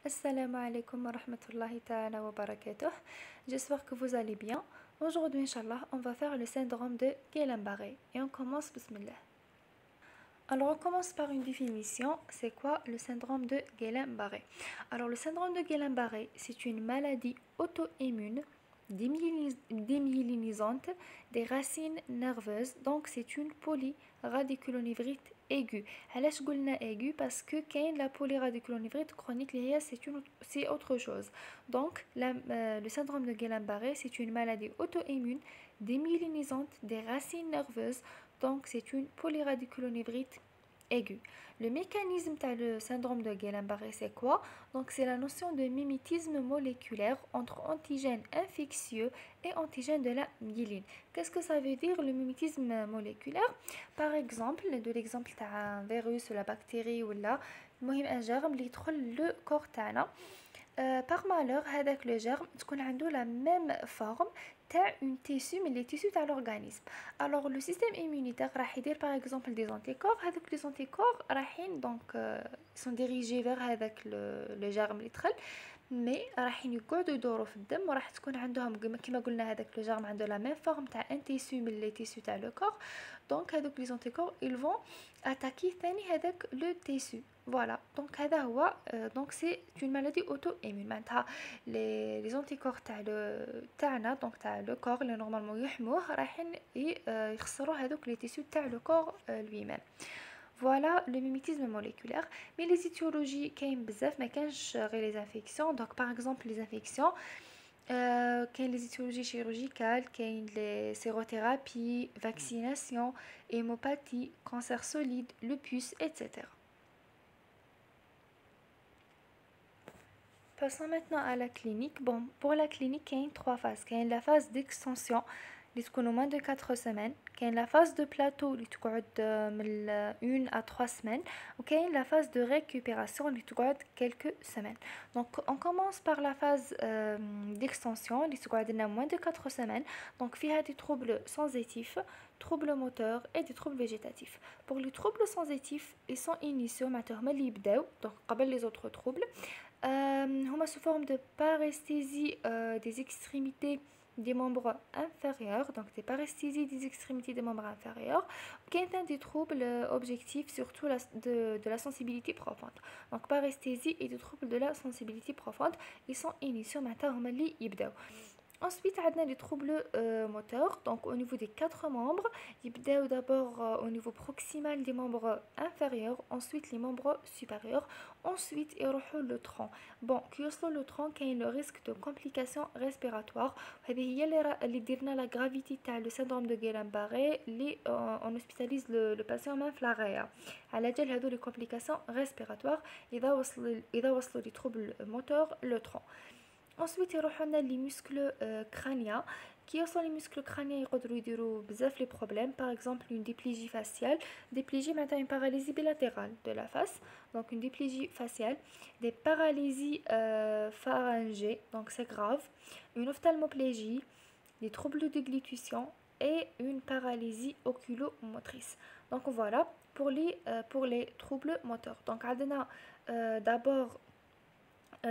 Assalamu alaikum wa rahmatullahi ta'ala wa barakatuh. J'espère que vous allez bien. Aujourd'hui, Inch'Allah, on va faire le syndrome de Guillain-Barré. Et on commence, bismillah. Alors, on commence par une définition. C'est quoi le syndrome de Guillain-Barré? Alors, le syndrome de Guillain-Barré, c'est une maladie auto-immune démyélinisante des racines nerveuses. Donc, c'est une polyradiculonévrite aiguë. علاش قلنا aiguë parce que كاين la polyradiculonévrite chronique اللي هي c'est autre chose. Donc, le syndrome de Guillain-Barré, c'est une maladie auto-immune démyélinisante des racines nerveuses. Donc, c'est une polyradiculonévrite aiguë. Le mécanisme du syndrome de Guillain-Barré, c'est quoi? Donc, c'est la notion de mimétisme moléculaire entre antigènes infectieux et antigènes de la myéline. Qu'est-ce que ça veut dire le mimétisme moléculaire? Par exemple, de l'exemple d'un virus ou la bactérie ou là, un germe qui يدخل le corps تاعنا. Par malheur, هذاك le germe تكون عنده la même forme تاع une tissu mais les tissus تاع l'organisme. Alors le système immunitaire راح يدير par exemple des anticorps. هذوك les anticorps رايحين donc sont dirigés vers هذاك le germe اللي دخل مي رايحين يقعدوا يدوروا في الدم وراح تكون عندهم كما قلنا هذاك لو جيرم عنده لا ميم فورم تاع ان تيسو من لي تيسو تاع لو كور. دونك هذوك لي زونتيكور ils vont attaquer ثاني هذاك لو تيسو. فوالا دونك هذا هو دونك سي اون مالادي اوتو ايمون معناتها لي زونتيكور تاعنا دونك تاع لو كور اللي نورمالمون يحموه رايحين يخسروا هذوك لي تيسو تاع لو كور لوي ميم. Voilà le mimétisme moléculaire. Mais les étiologies, mais les infections. Donc, par exemple, les infections, les étiologies chirurgicales, les sérothérapies, vaccination, hémopathie, cancer solide, lupus, etc. Passons maintenant à la clinique. Bon, pour la clinique, il y a trois phases. Il y a la phase d'extension, qui تكون moins de 4 semaines. Il y a la phase de plateau, qui تقعد من 1 à 3 semaines. Et il y a la phase de récupération, qui تقعد quelques semaines. Donc, on commence par la phase d'extension, qui تقعد moins de 4 semaines. Donc, il y a des troubles sensitifs, troubles moteurs et des troubles végétatifs. Pour les troubles sensitifs, ils sont initiaux, donc قبل les autres troubles. هما sous forme de paresthésie des extrémités des membres inférieurs, donc des paresthésies des extrémités des membres inférieurs, qui ont des troubles objectifs, surtout de la sensibilité profonde. Donc paresthésie et des troubles de la sensibilité profonde, ils sont initiaux maintenant. Ensuite, on a les troubles moteurs, donc au niveau des 4 membres. Il y a d'abord au niveau proximal des membres inférieurs, ensuite les membres supérieurs, ensuite il y a le tronc. Bon, qui est le tronc, qui a le risque de complications respiratoires. Il y a la gravité du syndrome de Guillain-Barré, on hospitalise le patient même flaréa. À la gel, il y a les complications respiratoires, il y a les troubles moteurs, le tronc. Ensuite, il y a les muscles crâniens. Qui sont les muscles crâniens? Ils peuvent avoir les problèmes. Par exemple, une diplégie faciale. Diplégie, maintenant une paralysie bilatérale de la face. Donc, une diplégie faciale. Des paralysies pharyngées. Donc, c'est grave. Une ophtalmoplégie. Des troubles de déglutition. Et une paralysie oculomotrice. Donc, voilà pour les troubles moteurs. Donc, on a d'abord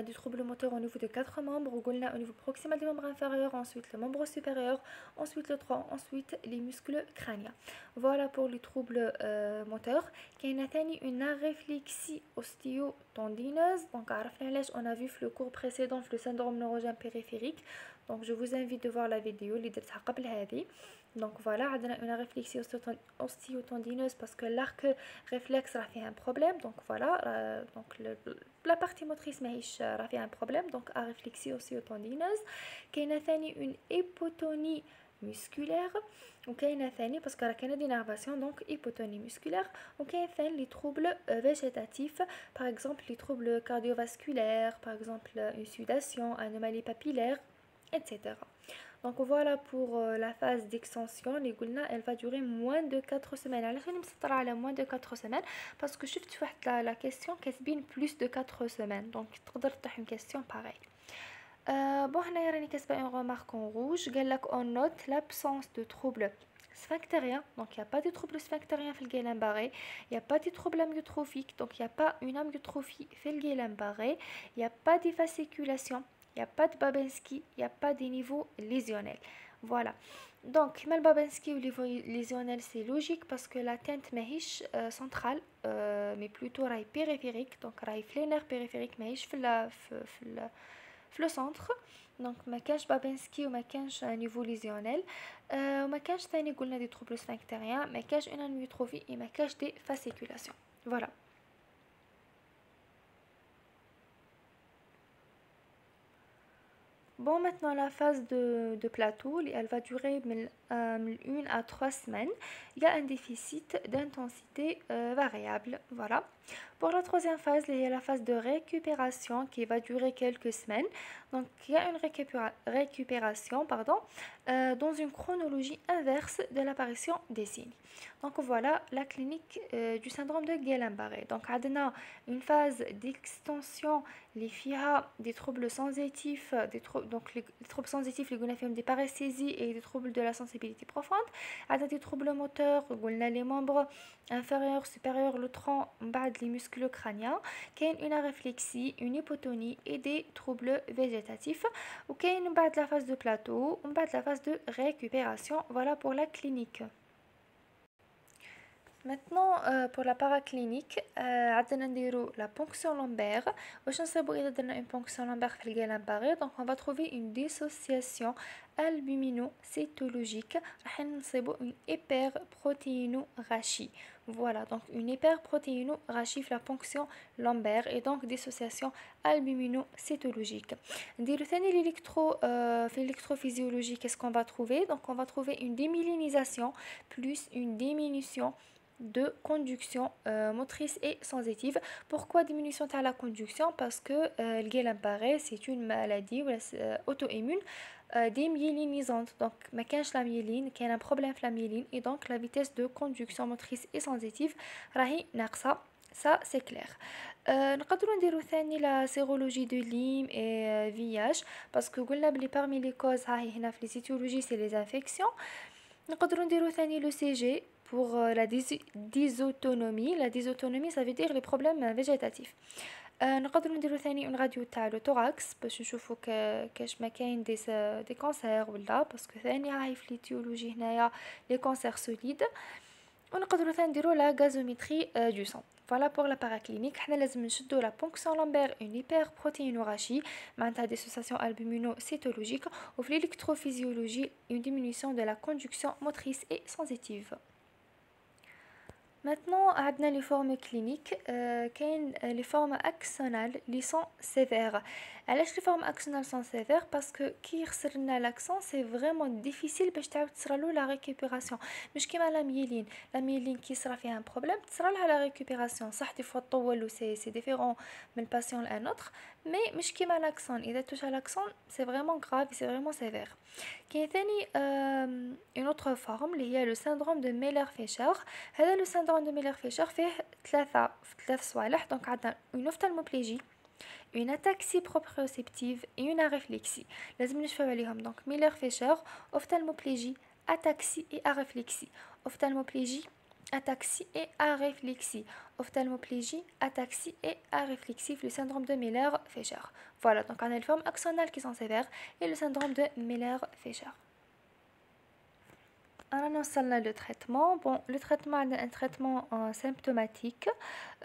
des troubles moteurs au niveau de 4 membres, au niveau proximal des membres inférieurs, ensuite le membre supérieur, ensuite le tronc, ensuite les muscles crâniens. Voilà pour les troubles moteurs. Il y a une aréflexie osteo-tendineuse. Donc, on a vu le cours précédent le syndrome neurogène périphérique. Donc, je vous invite de voir la vidéo. Donc voilà, on a une réflexie osteo-tendineuse parce que l'arc réflexe a fait un problème. Donc voilà, donc la partie motrice a fait un problème. Donc à réflexie osteo-tendineuse. Il y a une hypotonie musculaire. Donc il y a parce qu'il y a une énervation, donc hypotonie musculaire. Donc il y a les troubles végétatifs, par exemple les troubles cardiovasculaires, par exemple une sudation, anomalie papillaire, etc. Donc voilà pour la phase d'extension. Elle va durer moins de 4 semaines. Alors je vais moins de 4 semaines parce que je suis la question qui est plus de 4 semaines. Donc tu peux une question pareille. Bon, on a une remarque en rouge. On note l'absence de troubles sphinctériens, donc il n'y a pas de troubles sphinctériens في Guillain-Barré, il n'y a pas de troubles amyotrophiques, donc il n'y a pas une amyotrophie في Guillain-Barré, il n'y a pas de fasciculation, il n'y a pas de Babinski, il n'y a pas de niveau lésionnel. Voilà. Donc, mal Babinski au niveau lésionnel, c'est logique parce que la teinte ماهيش centrale, mais plutôt rail périphérique, donc rail flénaire périphérique ماهيش في le centre. Donc ما كانش بابنسكي وما كانش نيفو ليزيونيل وما كانش ثاني قلنا دي troubles sphinctériens ما كانش une amyotrophie et ما كانش des fasciculations. Voilà. Bon, maintenant la phase de plateau, elle va durer de 1 à 3 semaines. Il y a un déficit d'intensité variable. Voilà. Pour la troisième phase, il y a la phase de récupération qui va durer quelques semaines. Donc, il y a une récupération dans une chronologie inverse de l'apparition des signes. Donc, voilà la clinique du syndrome de Guillain-Barré. Donc, on a une phase d'extension les FIA, des troubles sensitifs, donc les troubles sensitifs, les gonaphièmes des paresthésies et des troubles de la sensibilité profonde. On a des troubles moteurs, les membres inférieurs, supérieurs, le tronc, les muscles crâniens, une aréflexie, une hypotonie et des troubles végétatifs. Ou la phase de plateau, la phase de récupération. Voilà pour la clinique. Maintenant, pour la paraclinique, la ponction lombaire. Une ponction lombaire في Guillain-Barré, donc on va trouver une dissociation albumino-cytologique. Une hyperprotéinorachie. Voilà, donc une hyperprotéinorachie la ponction lombaire et donc dissociation albumino-cytologique. L'électrophysiologie, qu'est-ce qu'on va trouver? Donc on va trouver une démyélinisation plus une diminution de conduction motrice et sensitive. Pourquoi diminution de la conduction? Parce que le Guillain-Barré, c'est une maladie auto-immune démyélinisante. Donc, ma la myéline, qui a un problème de la myéline, et donc la vitesse de conduction motrice et sensitive, rahi naqsa. Ça, c'est clair. نقدروا نديرو ثاني la sérologie de Lyme et VIH parce que parmi les causes هنا في les étiologies c'est les infections. نقدروا نديرو ثاني le CG pour la dysautonomie. La dysautonomie, ça veut dire les problèmes végétatifs. نقدروا نديرو ثاني une radio تاع le thorax باش نشوفوا كاش ما كاين des cancers ولا parce que ثاني هاي في l'étiologie هنايا les cancers solides. ونقدروا ثاني نديرو la gazométrie du sang. Voilà pour la paraclinique. حنا لازم نشدو la ponction lombaire, une hyperprotéinorachie معناتها dissociation albumino-cytologique ou l'électrophysiologie, une diminution de la conduction motrice et sensitive. Maintenant, on a les formes cliniques, les formes axonales qui sont sévères. Alors, les formes axonales sont sévères parce que qui resserre l'accent, c'est vraiment difficile parce que la récupération. Mais comme la myéline qui sera fait un problème, sera la récupération. Ça, des fois, c'est différent d'un patient à un autre. Mais comme l'accent, il touche à l'accent, c'est vraiment grave, c'est vraiment sévère. كاين ثاني une autre forme اللي هي le syndrome de Miller-Fisher. هذا le syndrome de Miller-Fisher فيه ثلاث صوالح. Donc عندنا une ophtalmoplégie, une ataxie proprioceptive et une aréflexie. لازم نشوفوا عليهم. Donc Miller-Fisher, ophtalmoplégie, ataxie et aréflexie. Ophtalmoplégie, ataxie et aréflexie. Ophtalmoplégie, ataxie et aréflexie, le syndrome de Miller-Fisher. Voilà, donc on a les formes axonales qui sont sévères et le syndrome de Miller-Fisher. On a le traitement. Bon, le traitement est un traitement symptomatique.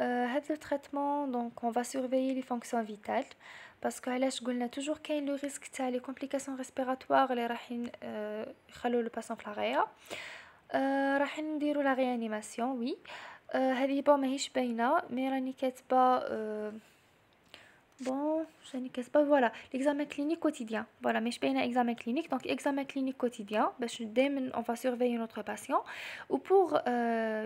Le traitement, donc, on va surveiller les fonctions vitales parce que on a toujours le risque de les complications respiratoires qui vont le patient في الغاية. راح نديرو لا ريانيماسيون وي هذه ماهيش باينه مي راني كاتبه voilà l'examen clinique quotidien. Voilà, mais je paye un examen clinique. Donc, examen clinique quotidien, on va surveiller notre patient. Ou pour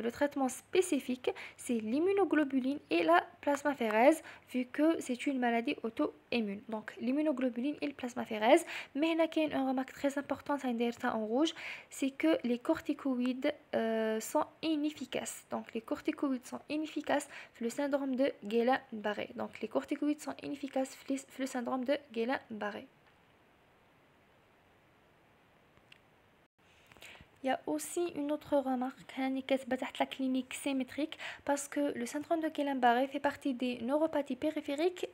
le traitement spécifique, c'est l'immunoglobuline et la plasmaphérèse, vu que c'est une maladie auto-immune. Donc, l'immunoglobuline et le plasmaphérèse. Mais il y a une remarque très importante en rouge, c'est que les corticoïdes sont inefficaces. Donc, les corticoïdes sont inefficaces pour le syndrome de Guillain-Barré. Donc, les corticoïdes sont inefficaces pour le syndrome de Guillain-Barré. Il y a aussi une autre remarque هاني كاتبة تحت la clinique symétrique parce que le syndrome de Guillain-Barré fait partie des neuropathies périphériques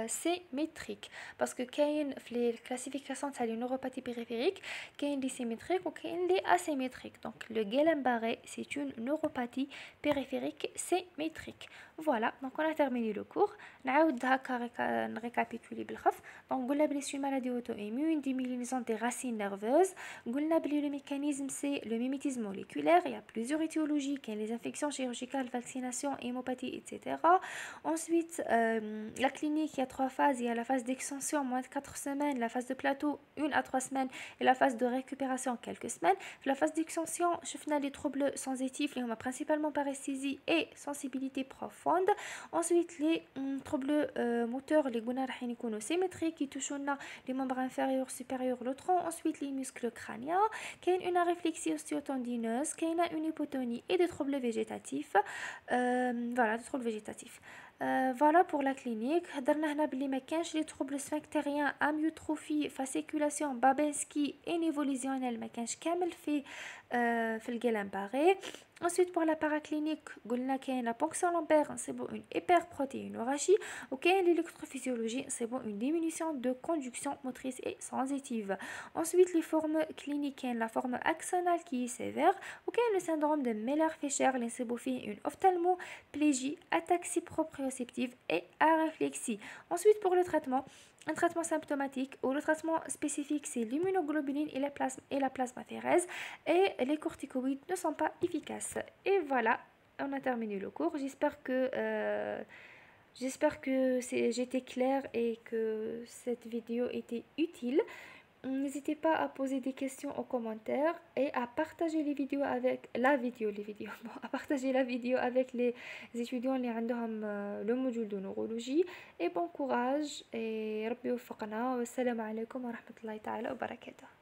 symétriques parce que كاين في les classifications تاع les neuropathies périphériques كاين les symétriques وكاين les asymétriques. Donc le Guillain-Barré c'est une neuropathie périphérique symétrique. Voilà, donc on a terminé le cours. نعاود هكا نريكابيتولي بالخف. Donc قلنا بلي سي maladie auto-immune démyélinisante des racines nerveuses. قلنا بلي le mécanisme c'est le mimétisme moléculaire. Il y a plusieurs étiologies, qu'il y a les infections chirurgicales, vaccination, hémopathie, etc. Ensuite, la clinique, il y a 3 phases. Il y a la phase d'extension, moins de 4 semaines, la phase de plateau, 1 à 3 semaines, et la phase de récupération, quelques semaines. La phase d'extension, je finis les troubles sensitifs, les principalement paresthésie et sensibilité profonde. Ensuite, les troubles moteurs, les gounarhinikono symétriques qui touchent les membres inférieurs, supérieurs, le tronc. Ensuite, les muscles crâniens. Qu'il y a une réflexie osteotendineuse, qu'il y a une hypotonie et des troubles végétatifs. Voilà, des troubles végétatifs. Voilà pour la clinique. هضرنا هنا بلي ما كانش les troubles sphinctériens, amyotrophie, fasciculation, Babinski et névolutionnel ما كانش كامل في الجيلان-باري. Ensuite pour la paraclinique قلنا كاين la ponction lombaire c'est bon une hyperprotéinorragie وكاين l'électrophysiologie c'est bon une diminution de conduction motrice et sensitive. Ensuite les formes cliniques la forme axonale qui est sévère وكاين le syndrome de Müller-Fischer c'est bon une ophtalmoplégie, ataxie proprioceptive et aréflexie. Ensuite pour le traitement, un traitement symptomatique ou le traitement spécifique c'est l'immunoglobuline et la plasmaphéreuse et les corticoïdes ne sont pas efficaces. Et voilà, on a terminé le cours. J'espère que j'étais claire et que cette vidéo était utile. N'hésitez pas à poser des questions en commentaire et à partager les vidéos avec à partager la vidéo avec les étudiants qui ont le module de neurologie. Et bon courage et ربي يوفقنا والسلام عليكم ورحمة الله تعالى وبركاته.